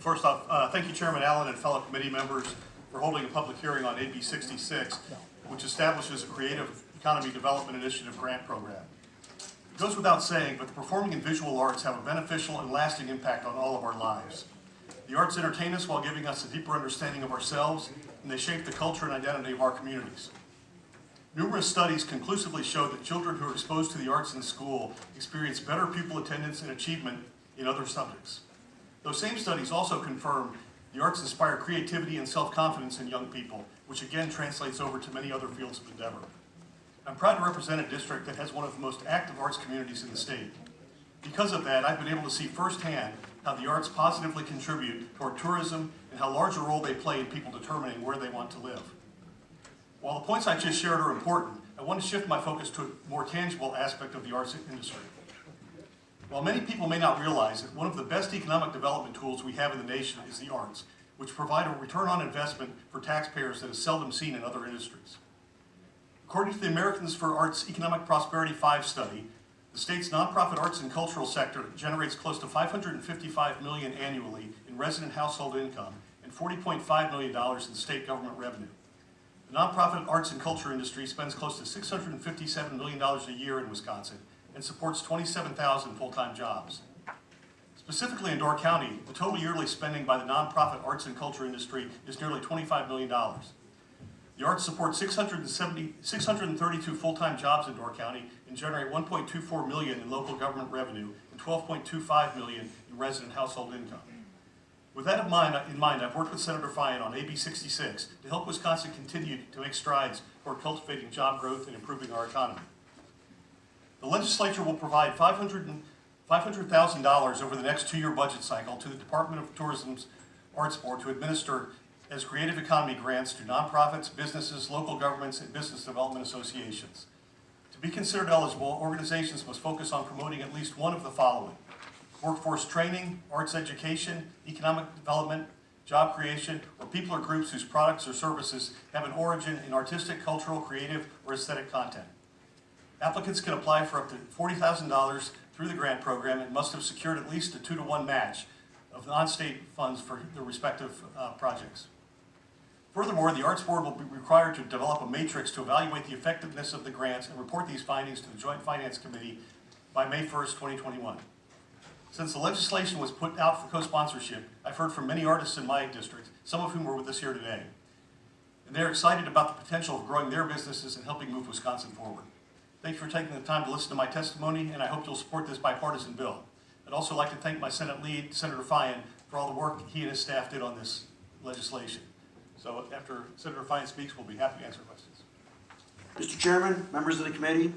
First off, thank you, Chairman Allen and fellow committee members for holding a public hearing on AB 66, which establishes a Creative Economy Development Initiative grant program. It goes without saying, but the performing and visual arts have a beneficial and lasting impact on all of our lives. The arts entertain us while giving us a deeper understanding of ourselves, and they shape the culture and identity of our communities. Numerous studies conclusively show that children who are exposed to the arts in school experience better pupil attendance and achievement in other subjects. Those same studies also confirm the arts inspire creativity and self-confidence in young people, which again translates over to many other fields of endeavor. I'm proud to represent a district that has one of the most active arts communities in the state. Because of that, I've been able to see firsthand how the arts positively contribute toward tourism and how large a role they play in people determining where they want to live. While the points I just shared are important, I want to shift my focus to a more tangible aspect of the arts industry. While many people may not realize it, one of the best economic development tools we have in the nation is the arts, which provide a return on investment for taxpayers that is seldom seen in other industries. According to the Americans for Arts Economic Prosperity 5 study, the state's nonprofit arts and cultural sector generates close to $555 million annually in resident household income and $40.5 million in state government revenue. The nonprofit arts and culture industry spends close to $657 million a year in Wisconsin and supports 27,000 full-time jobs. Specifically in Door County, the total yearly spending by the nonprofit arts and culture industry is nearly $25 million. The arts support 632 full-time jobs in Door County and generate $1.24 million in local government revenue and $12.25 million in resident household income. With that in mind, I've worked with Senator Fine on AB 66 to help Wisconsin continue to make strides toward cultivating job growth and improving our economy. The legislature will provide $500,000 over the next 2-year budget cycle to the Department of Tourism's Arts Board to administer as creative economy grants to nonprofits, businesses, local governments, and business development associations. To be considered eligible, organizations must focus on promoting at least one of the following: workforce training, arts education, economic development, job creation, or people or groups whose products or services have an origin in artistic, cultural, creative, or aesthetic content. Applicants can apply for up to $40,000 through the grant program and must have secured at least a 2-to-1 match of non-state funds for their respective projects. Furthermore, the Arts Board will be required to develop a matrix to evaluate the effectiveness of the grants and report these findings to the Joint Finance Committee by May 1st, 2021. Since the legislation was put out for co-sponsorship, I've heard from many artists in my district, some of whom are with us here today. And they're excited about the potential of growing their businesses and helping move Wisconsin forward. Thank you for taking the time to listen to my testimony, and I hope you'll support this bipartisan bill. I'd also like to thank my Senate lead, Senator Fine, for all the work he and his staff did on this legislation. So after Senator Fine speaks, we'll be happy to answer questions. Mr. Chairman, members of the committee,